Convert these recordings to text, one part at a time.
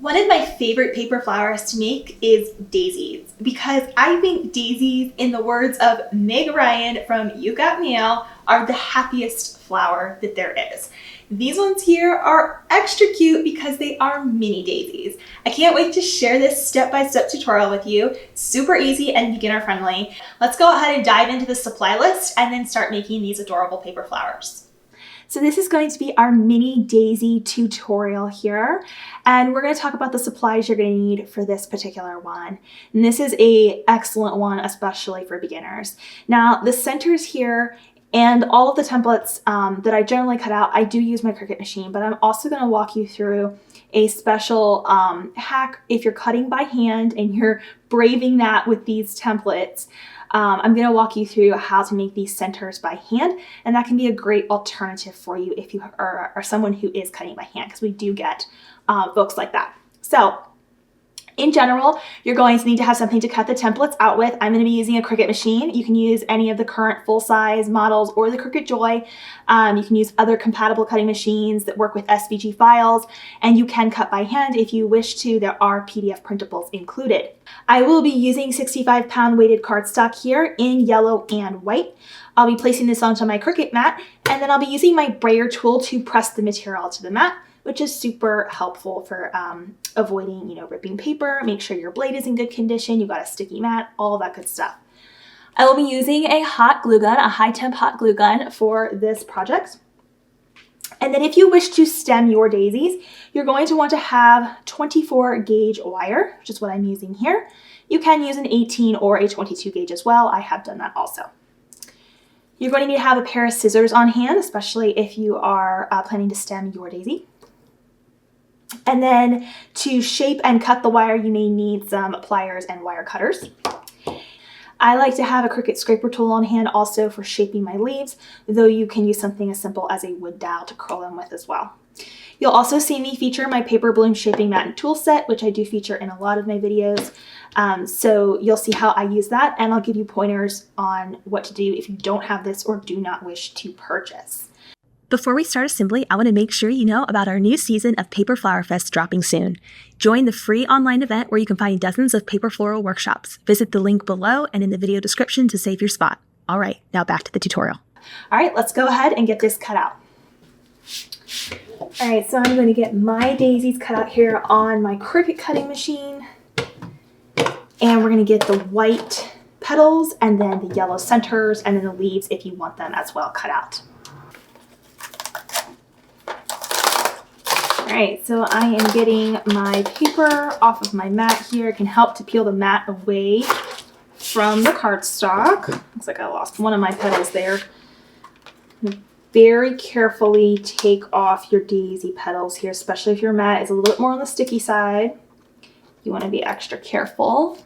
One of my favorite paper flowers to make is daisies, because I think daisies, in the words of Meg Ryan from You Got Mail, are the happiest flower that there is. These ones here are extra cute because they are mini daisies. I can't wait to share this step-by-step tutorial with you. Super easy and beginner friendly. Let's go ahead and dive into the supply list and then start making these adorable paper flowers. So this is going to be our mini daisy tutorial here, and we're going to talk about the supplies you're going to need for this particular one. And this is an excellent one, especially for beginners. Now the centers here and all of the templates that I generally cut out, I do use my Cricut machine, but I'm also going to walk you through a special hack if you're cutting by hand and you're braving that with these templates. I'm going to walk you through how to make these centers by hand, and that can be a great alternative for you if you are someone who is cutting by hand, because we do get books like that. So in general, you're going to need to have something to cut the templates out with. I'm going to be using a Cricut machine. You can use any of the current full-size models or the Cricut Joy. You can use other compatible cutting machines that work with SVG files, and you can cut by hand if you wish to. There are PDF printables included. I will be using 65-pound weighted cardstock here in yellow and white. I'll be placing this onto my Cricut mat, and then I'll be using my brayer tool to press the material to the mat, which is super helpful for avoiding, ripping paper. Make sure your blade is in good condition. You've got a sticky mat, all that good stuff. I will be using a hot glue gun, a high temp hot glue gun for this project. And then if you wish to stem your daisies, you're going to want to have 24 gauge wire, which is what I'm using here. You can use an 18 or a 22 gauge as well. I have done that also. You're going to need to have a pair of scissors on hand, especially if you are planning to stem your daisy. And then to shape and cut the wire, you may need some pliers and wire cutters. I like to have a Cricut scraper tool on hand also for shaping my leaves, though you can use something as simple as a wood dowel to curl them with as well. You'll also see me feature my paper bloom shaping mat and tool set, which I do feature in a lot of my videos. So you'll see how I use that, and I'll give you pointers on what to do if you don't have this or do not wish to purchase. Before we start assembly, I want to make sure you know about our new season of Paper Flower Fest dropping soon. Join the free online event where you can find dozens of paper floral workshops. Visit the link below and in the video description to save your spot. All right, now back to the tutorial. All right, let's go ahead and get this cut out. All right, so I'm going to get my daisies cut out here on my Cricut cutting machine. And we're going to get the white petals and then the yellow centers and then the leaves if you want them as well cut out. All right, so I am getting my paper off of my mat here. It can help to peel the mat away from the cardstock. Looks like I lost one of my petals there. Very carefully take off your daisy petals here, especially if your mat is a little bit more on the sticky side. You want to be extra careful.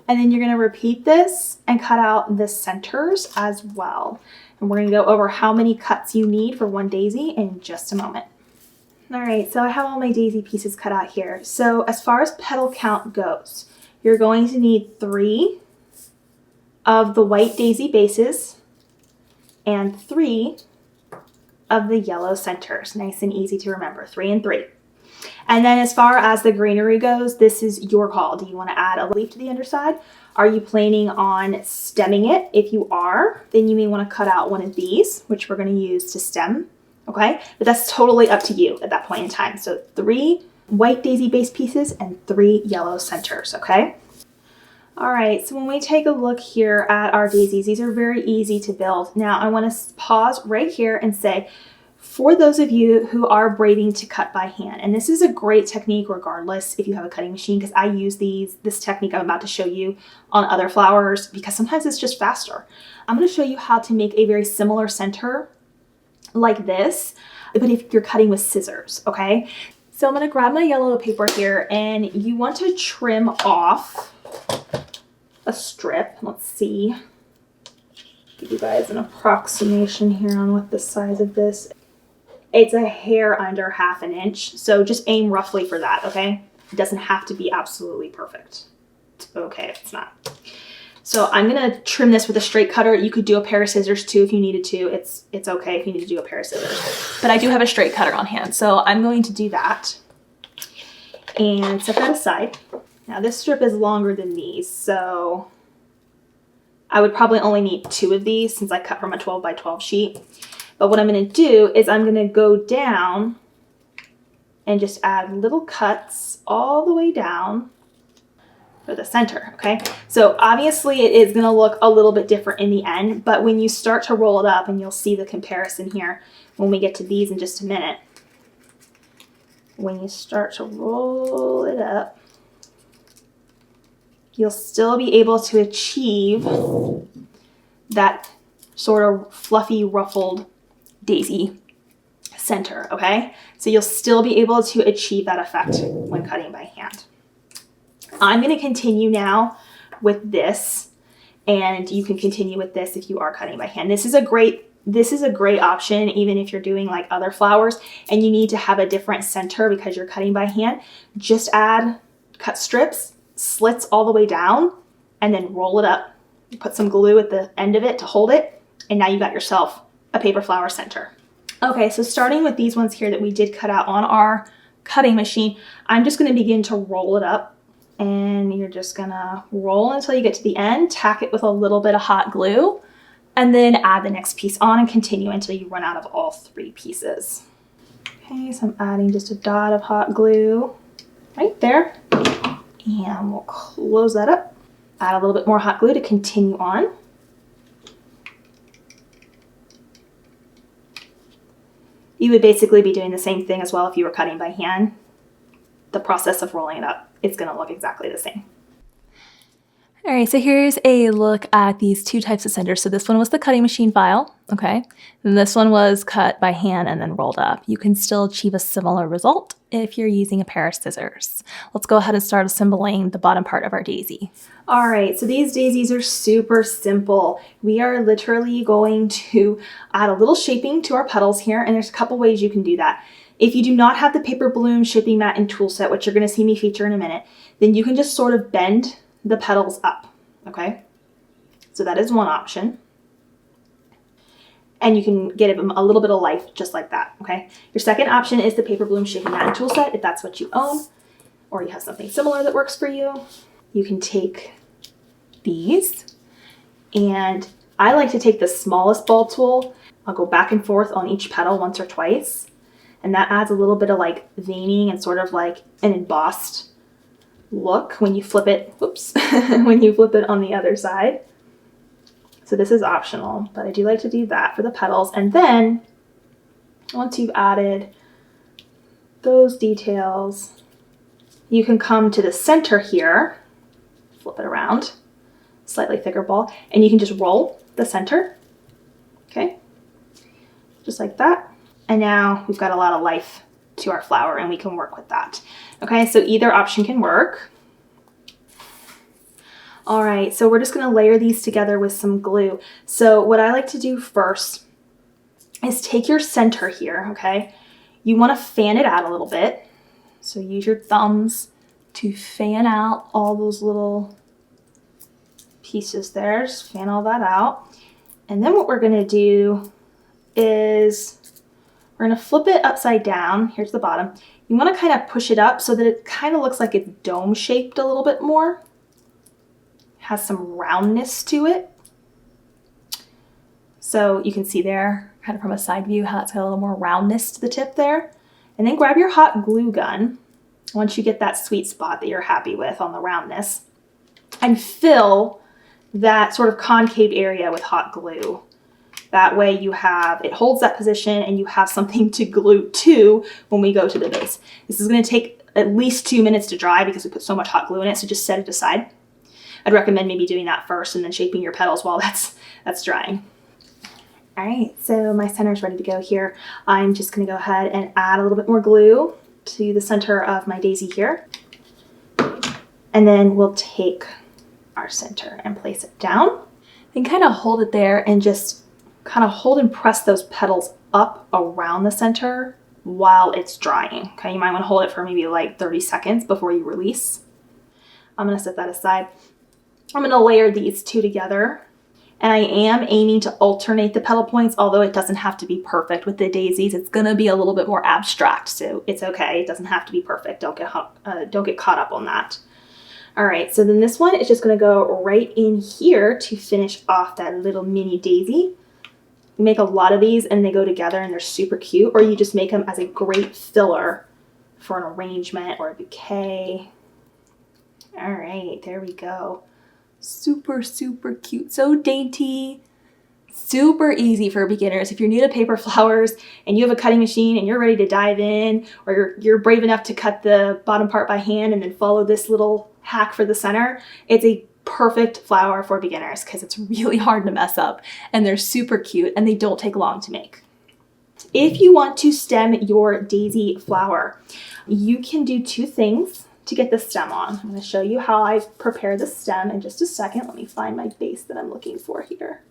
And then you're going to repeat this and cut out the centers as well. And we're going to go over how many cuts you need for one daisy in just a moment. All right, so I have all my daisy pieces cut out here. So as far as petal count goes, you're going to need 3 of the white daisy bases and 3 of the yellow centers. Nice and easy to remember, 3 and 3. And then as far as the greenery goes, this is your call. Do you want to add a leaf to the underside? Are you planning on stemming it? If you are, then you may want to cut out one of these, which we're going to use to stem. Okay, but that's totally up to you at that point in time. So 3 white daisy base pieces and 3 yellow centers, okay? All right, so when we take a look here at our daisies, these are very easy to build. Now I want to pause right here and say, for those of you who are braving to cut by hand, and this is a great technique regardless if you have a cutting machine, because I use this technique I'm about to show you on other flowers because sometimes it's just faster. I'm going to show you how to make a very similar center like this, but if you're cutting with scissors, okay? So I'm gonna grab my yellow paper here, and you want to trim off a strip. Let's see, give you guys an approximation here on what the size of this. It's a hair under ½ an inch, so just aim roughly for that, okay? It doesn't have to be absolutely perfect. It's okay if it's not. So I'm gonna trim this with a straight cutter. You could do a pair of scissors too if you needed to. It's okay if you need to do a pair of scissors. But I do have a straight cutter on hand, so I'm going to do that. and set that aside. Now this strip is longer than these, so I would probably only need 2 of these since I cut from a 12 by 12 sheet. But what I'm going to do is I'm going to go down and just add little cuts all the way down for the center, okay? So obviously it is going to look a little bit different in the end, but when you start to roll it up, and you'll see the comparison here when we get to these in just a minute, when you start to roll it up, you'll still be able to achieve that sort of fluffy, ruffled daisy center, okay? So you'll still be able to achieve that effect when cutting by hand. I'm going to continue now with this, and you can continue with this if you are cutting by hand. This is a great option even if you're doing like other flowers and you need to have a different center because you're cutting by hand. Just cut strips, slits all the way down, and then roll it up. You put some glue at the end of it to hold it, and now you got yourself a paper flower center. Okay, so starting with these ones here that we did cut out on our cutting machine, I'm just going to begin to roll it up. And you're just gonna roll until you get to the end, tack it with a little bit of hot glue, and then add the next piece on and continue until you run out of all 3 pieces. Okay, so I'm adding just a dot of hot glue right there. And we'll close that up. Add a little bit more hot glue to continue on. You would basically be doing the same thing as well if you were cutting by hand. The process of rolling it up, it's going to look exactly the same. All right, so here's a look at these 2 types of centers. So this one was the cutting machine file, okay? And this one was cut by hand and then rolled up. You can still achieve a similar result if you're using a pair of scissors. Let's go ahead and start assembling the bottom part of our daisy. All right, so these daisies are super simple. We are literally going to add a little shaping to our petals here, and there's a couple ways you can do that. If you do not have the paper bloom shaping mat and tool set, which you're going to see me feature in a minute, then you can just sort of bend the petals up, okay? So that is one option. And you can get them a little bit of life just like that, okay? Your second option is the paper bloom shaping mat and tool set, if that's what you own, or you have something similar that works for you. You can take these, and I like to take the smallest ball tool. I'll go back and forth on each petal once or twice. And that adds a little bit of like veining and sort of like an embossed look when you flip it, whoops, when you flip it on the other side. So this is optional, but I do like to do that for the petals. And then once you've added those details, you can come to the center here, flip it around, slightly thicker ball, and you can just roll the center, okay? Just like that. And now we've got a lot of life to our flower and we can work with that. Okay, so either option can work. All right, so we're just gonna layer these together with some glue. So what I like to do first is take your center here, okay? You wanna fan it out a little bit. So use your thumbs to fan out all those little pieces there. Just fan all that out. And then what we're gonna do is we're gonna flip it upside down. Here's the bottom. You wanna kind of push it up so that it kind of looks like it's dome shaped a little bit more. Has some roundness to it. So you can see there, kind of from a side view, how it's got a little more roundness to the tip there. And then grab your hot glue gun once you get that sweet spot that you're happy with on the roundness, and fill that sort of concave area with hot glue. That way it holds that position and you have something to glue to when we go to the vase. This is gonna take at least 2 minutes to dry because we put so much hot glue in it, so just set it aside. I'd recommend maybe doing that first and then shaping your petals while that's drying. All right, so my center is ready to go here. I'm just gonna go ahead and add a little bit more glue to the center of my daisy here. And then we'll take our center and place it down. Then kind of hold it there and just kind of hold and press those petals up around the center while it's drying. Okay, you might want to hold it for maybe like 30 seconds before you release. I'm going to set that aside. I'm going to layer these 2 together And I am aiming to alternate the petal points, although it doesn't have to be perfect with the daisies. It's gonna be a little bit more abstract, so it's okay. It doesn't have to be perfect. Don't get caught up on that. All right, so then this one is just gonna go right in here to finish off that little mini daisy. You make a lot of these and they go together and they're super cute, or you just make them as a great filler for an arrangement or a bouquet. All right, there we go. Super, super cute, so dainty, super easy for beginners. If you're new to paper flowers and you have a cutting machine and you're ready to dive in, or you're brave enough to cut the bottom part by hand and then follow this little hack for the center, it's a perfect flower for beginners because it's really hard to mess up and they're super cute and they don't take long to make. If you want to stem your daisy flower, you can do two things to get the stem on. I'm going to show you how I prepare the stem in just a second. Let me find my base that I'm looking for here.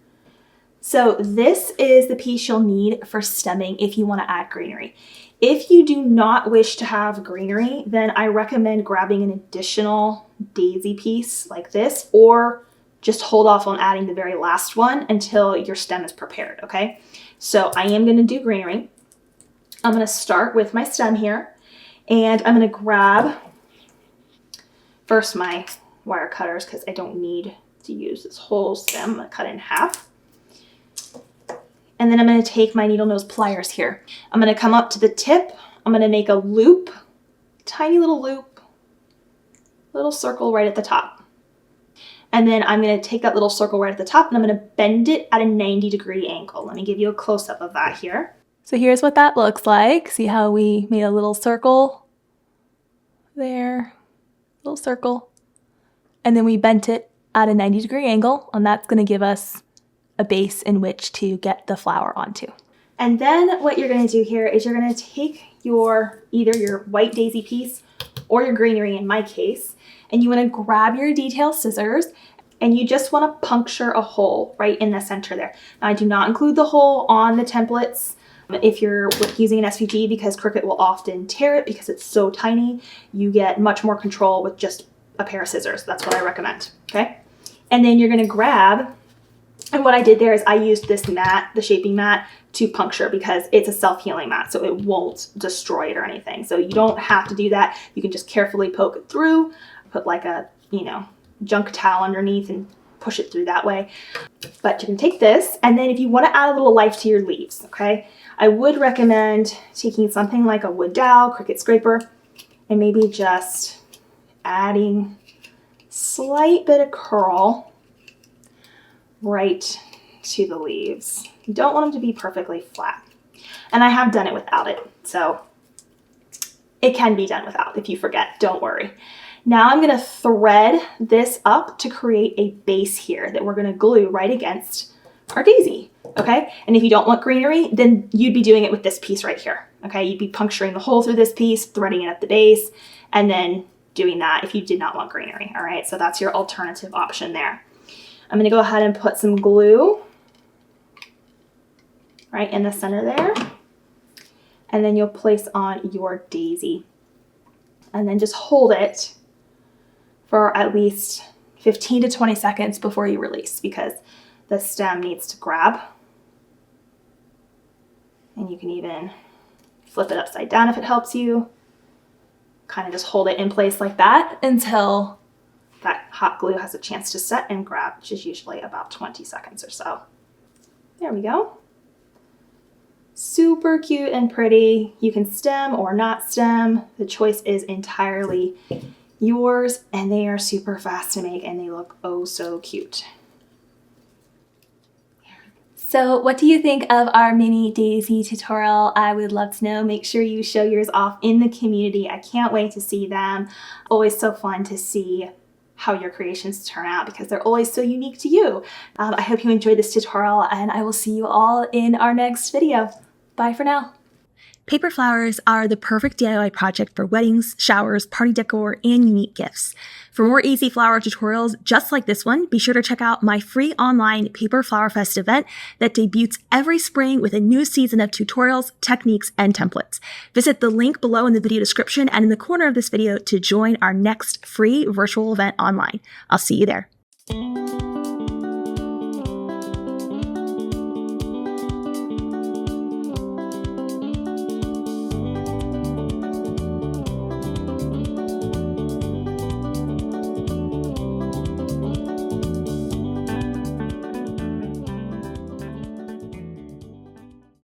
So this is the piece you'll need for stemming if you want to add greenery. If you do not wish to have greenery, then I recommend grabbing an additional daisy piece like this, or just hold off on adding the very last one until your stem is prepared, okay? So I am going to do greenery. I'm going to start with my stem here, and I'm going to grab first my wire cutters because I don't need to use this whole stem. I'm going to cut it in half. And then I'm going to take my needle nose pliers here. I'm going to come up to the tip. I'm going to make a loop, tiny little loop, little circle right at the top. And then I'm going to take that little circle right at the top and I'm going to bend it at a 90-degree angle. Let me give you a close-up of that here. So here's what that looks like. See how we made a little circle there, little circle. And then we bent it at a 90-degree angle, and that's going to give us a base in which to get the flower onto. And then what you're going to do here is you're going to take either your white daisy piece or your greenery in my case, and you want to grab your detail scissors and you just want to puncture a hole right in the center there. Now I do not include the hole on the templates if you're using an SVG because Cricut will often tear it because it's so tiny. You get much more control with just a pair of scissors. That's what I recommend, okay? And then you're going to grab, and what I did there is I used this mat, the shaping mat, to puncture because it's a self-healing mat, so it won't destroy it or anything. So you don't have to do that. You can just carefully poke it through, put like a, junk towel underneath and push it through that way. But you can take this, and then if you want to add a little life to your leaves, okay, I would recommend taking something like a wood dowel, Cricut scraper, and maybe just adding slight bit of curl right to the leaves. You don't want them to be perfectly flat. And I have done it without it, so it can be done without if you forget, don't worry. Now I'm gonna thread this up to create a base here that we're gonna glue right against our daisy, okay? And if you don't want greenery, then you'd be doing it with this piece right here, okay? You'd be puncturing the hole through this piece, threading it at the base, and then doing that if you did not want greenery, all right? So that's your alternative option there. I'm gonna go ahead and put some glue right in the center there. And then you'll place on your daisy. And then just hold it for at least 15 to 20 seconds before you release because the stem needs to grab. And you can even flip it upside down if it helps you. Kind of just hold it in place like that until that hot glue has a chance to set and grab, which is usually about 20 seconds or so. There we go. Super cute and pretty. You can stem or not stem. The choice is entirely yours, and they are super fast to make and they look oh so cute. So what do you think of our mini daisy tutorial? I would love to know. Make sure you show yours off in the community. I can't wait to see them. Always so fun to see how your creations turn out because they're always so unique to you. I hope you enjoyed this tutorial and I will see you all in our next video. Bye for now. Paper flowers are the perfect DIY project for weddings, showers, party decor, and unique gifts. For more easy flower tutorials just like this one, be sure to check out my free online Paper Flower Fest event that debuts every spring with a new season of tutorials, techniques, and templates. Visit the link below in the video description and in the corner of this video to join our next free virtual event online. I'll see you there.